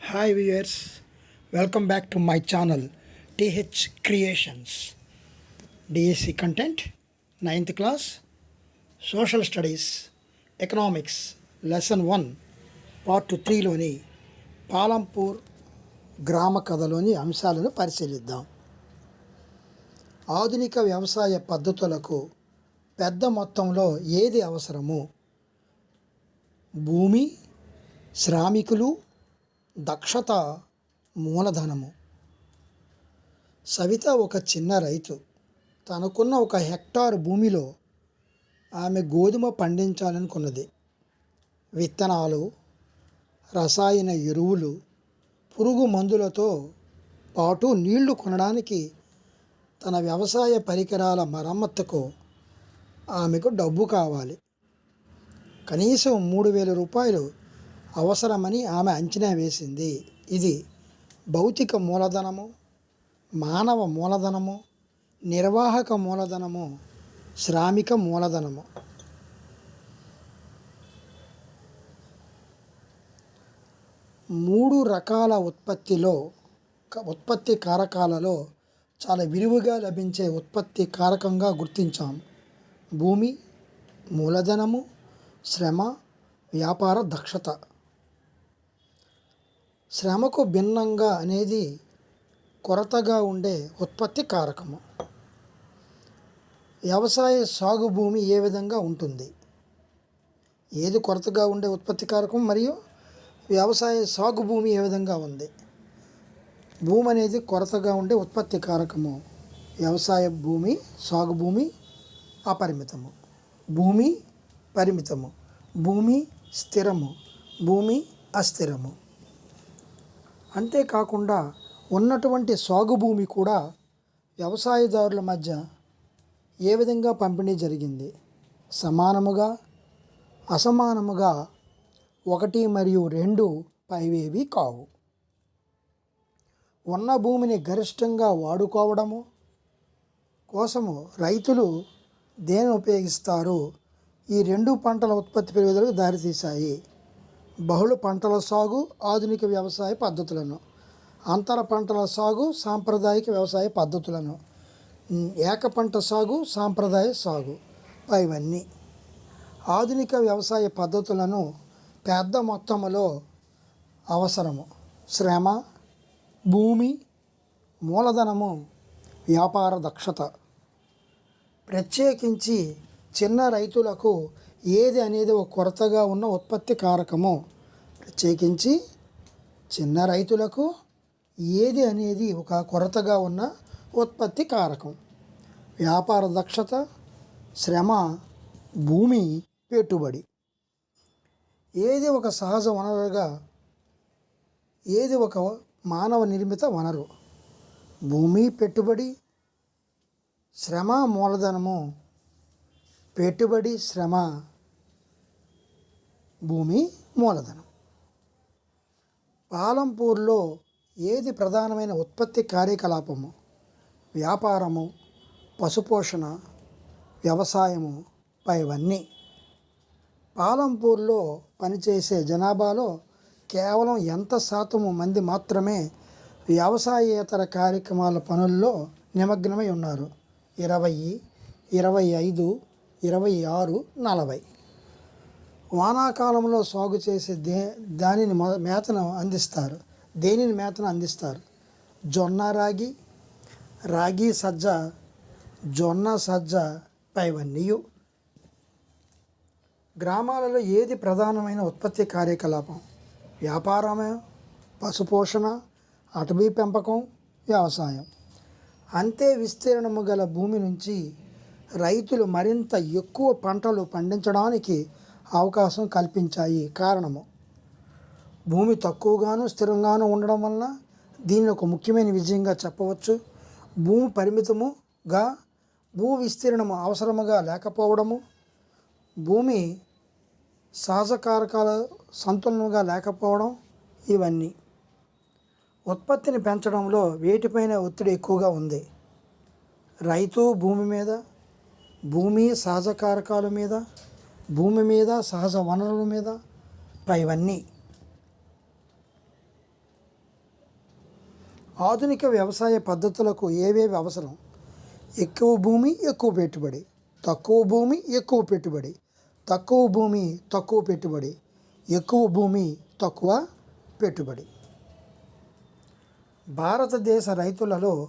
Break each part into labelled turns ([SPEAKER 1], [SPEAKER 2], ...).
[SPEAKER 1] Hi viewers, welcome back to my channel TH Creations. DSC content, 9th class, Social Studies, Economics, Lesson 1, Part 3లోని Palampur గ్రామ కథలోని అంశాలను పరిశీలిద్దాం. ఆధునిక వ్యవసాయ పద్ధతులకు పెద్ద మొత్తంలో ఏది అవసరము? భూమి, శ్రామికులు, దక్షత, మూలధనము. సవిత ఒక చిన్న రైతు. తనకున్న 1 హెక్టారు భూమిలో ఆమె గోధుమ పండించాలనుకున్నది. విత్తనాలు, రసాయన ఎరువులు, పురుగు మందులతో పాటు నీళ్లు కొనడానికి తన వ్యవసాయ పరికరాల మరమ్మతుకు ఆమెకు డబ్బు కావాలి. కనీసం 3,000 రూపాయలు అవసరమని ఆమె అంచనా వేసింది. ఇది భౌతిక మూలధనము, మానవ మూలధనము, నిర్వాహక మూలధనము, శ్రామిక మూలధనము. మూడు రకాల ఉత్పత్తి కారకాలలో చాలా విరివిగా లభించే ఉత్పత్తి కారకంగా గుర్తించాం. భూమి, మూలధనము, శ్రమ, వ్యాపార దక్షత. శ్రమకు భిన్నంగా అనేది కొరతగా ఉండే ఉత్పత్తి కారకము. వ్యవసాయ సాగు భూమి ఏ విధంగా ఉంటుంది? ఏది కొరతగా ఉండే ఉత్పత్తి కారకం మరియు వ్యవసాయ సాగు భూమి ఏ విధంగా ఉంది? భూమి అనేది కొరతగా ఉండే ఉత్పత్తి కారకము. వ్యవసాయ భూమి, సాగు భూమి అపరిమితము. భూమి పరిమితము. భూమి స్థిరము, భూమి అస్థిరము. అంతేకాకుండా ఉన్నటువంటి సాగు భూమి కూడా వ్యవసాయదారుల మధ్య ఏ విధంగా పంపిణీ జరిగింది? సమానముగా, అసమానముగా, 1 మరియు 2 పైవేవి కావు. ఉన్న భూమిని గరిష్టంగా వాడుకోవడము కోసము రైతులు దేనిని ఉపయోగిస్తారు? ఈ 2 పంటల ఉత్పత్తి పెరుగుదలకు దారితీశాయి. బహుళ పంటల సాగు, ఆధునిక వ్యవసాయ పద్ధతులను, అంతర పంటల సాగు, సాంప్రదాయిక వ్యవసాయ పద్ధతులను, ఏక పంట సాగు, సాంప్రదాయ సాగు ఇవన్నీ. ఆధునిక వ్యవసాయ పద్ధతులను పెద్ద మొత్తములో అవసరము. శ్రమ, భూమి, మూలధనము, వ్యాపార దక్షత. ప్రత్యేకించి చిన్న రైతులకు ఏది అనేది ఒక కొరతగా ఉన్న ఉత్పత్తి కారకము? ప్రత్యేకించి చిన్న రైతులకు ఏది అనేది ఒక కొరతగా ఉన్న ఉత్పత్తి కారకం? వ్యాపార దక్షత, శ్రమ, భూమి, పెట్టుబడి. ఏది ఒక సహజ వనరుగా, ఏది ఒక మానవ నిర్మిత వనరు? భూమి పెట్టుబడి, శ్రమ మూలధనము, పెట్టుబడి శ్రమ, భూమి మూలధనం. పాలంపూర్లో ఏది ప్రధానమైన ఉత్పత్తి కార్యకలాపము? వ్యాపారము, పశుపోషణ, వ్యవసాయము ఇవన్నీ. పాలంపూర్లో పనిచేసే జనాభాలో కేవలం ఎంత శాతము మంది మాత్రమే వ్యవసాయేతర కార్యక్రమాల పనుల్లో నిమగ్నమై ఉన్నారు? 20, 25, 26, 40. వానాకాలంలో సాగు చేసే దేనిని మేతను అందిస్తారు? జొన్న, రాగి సజ్జ, జొన్న సజ్జ ఇవన్నీ. గ్రామాలలో ఏది ప్రధానమైన ఉత్పత్తి కార్యకలాపం? వ్యాపారమే, పశుపోషణ, అటవీ పెంపకం, వ్యవసాయం. అంతే విస్తీర్ణము గల భూమి నుంచి రైతులు మరింత ఎక్కువ పంటలు పండించడానికి అవకాశం కల్పించాయి. కారణము భూమి తక్కువగాను స్థిరంగాను ఉండడం వలన దీన్ని ఒక ముఖ్యమైన విజయంగా చెప్పవచ్చు. భూమి పరిమితముగా, భూ విస్తీర్ణము అవసరముగా లేకపోవడము, భూమి సహజ కారకాల సంతులనంగా లేకపోవడం ఇవన్నీ. ఉత్పత్తిని పెంచడంలో వేటిపైన ఒత్తిడి ఎక్కువగా ఉంది? రైతు భూమి మీద, భూమి సహజ కారకాల మీద, భూమి మీద, సహజ వనరుల మీద ఇవన్నీ. ఆధునిక వ్యవసాయ పద్ధతులకు ఏవేవి అవసరం? ఎక్కువ భూమి ఎక్కువ పెట్టుబడి, తక్కువ భూమి ఎక్కువ పెట్టుబడి, తక్కువ భూమి తక్కువ పెట్టుబడి, ఎక్కువ భూమి తక్కువ పెట్టుబడి. భారతదేశ రైతులలో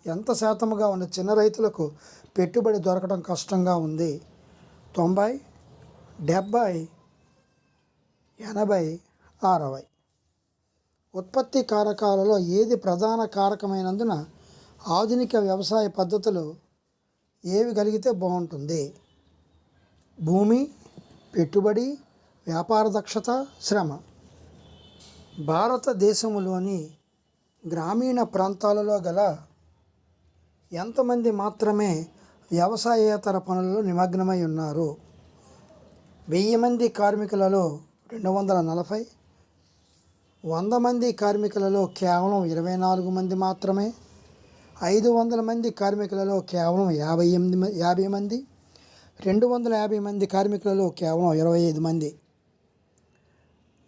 [SPEAKER 1] ఎంత శాతముగా ఉన్న చిన్న రైతులకు పెట్టుబడి దొరకడం కష్టంగా ఉంది? 90, 70, 80, 60. ఉత్పత్తి కారకాలలో ఏది ప్రధాన కారకమైనందున ఆధునిక వ్యవసాయ పద్ధతులు ఏవి కలిగితే బాగుంటుంది? భూమి, పెట్టుబడి, వ్యాపార దక్షత, శ్రమ. భారతదేశంలోని గ్రామీణ ప్రాంతాలలో గల ఎంతమంది మాత్రమే వ్యవసాయేతర పనులలో నిమగ్నమై ఉన్నారు? 1000 మంది కార్మికులలో 240, 100 మంది కార్మికులలో కేవలం 24 మంది మాత్రమే, 500 మంది కార్మికులలో కేవలం 50 మంది, 250 మంది కార్మికులలో కేవలం 25 మంది.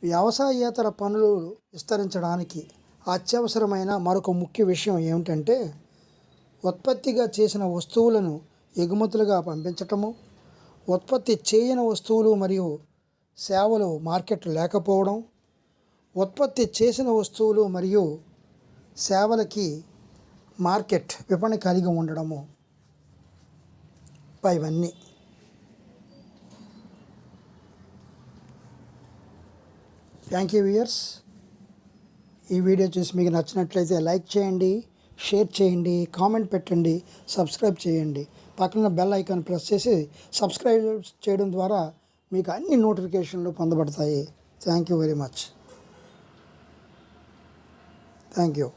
[SPEAKER 1] వ్యవసాయేతర పనులు విస్తరించడానికి అత్యవసరమైన మరొక ముఖ్య విషయం ఏమిటంటే ఉత్పత్తిగా చేసిన వస్తువులను ఎగుమతులుగా పంపించటము, ఉత్పత్తి చేయని వస్తువులు మరియు సేవలు మార్కెట్ లేకపోవడం, ఉత్పత్తి చేసిన వస్తువులు మరియు సేవలకి మార్కెట్ విపణి కలిగి ఉండడము పైవన్నీ. Thank you viewers. ఈ వీడియో చూసి మీకు నచ్చినట్లయితే లైక్ చేయండి, షేర్ చేయండి, కామెంట్ పెట్టండి, సబ్స్క్రైబ్ చేయండి. పక్కన బెల్ ఐకాన్ ప్రెస్ చేసి సబ్స్క్రైబ్ చేయడం ద్వారా మీకు అన్ని నోటిఫికేషన్లు పొందబడతాయి. Thank you very much. Thank you.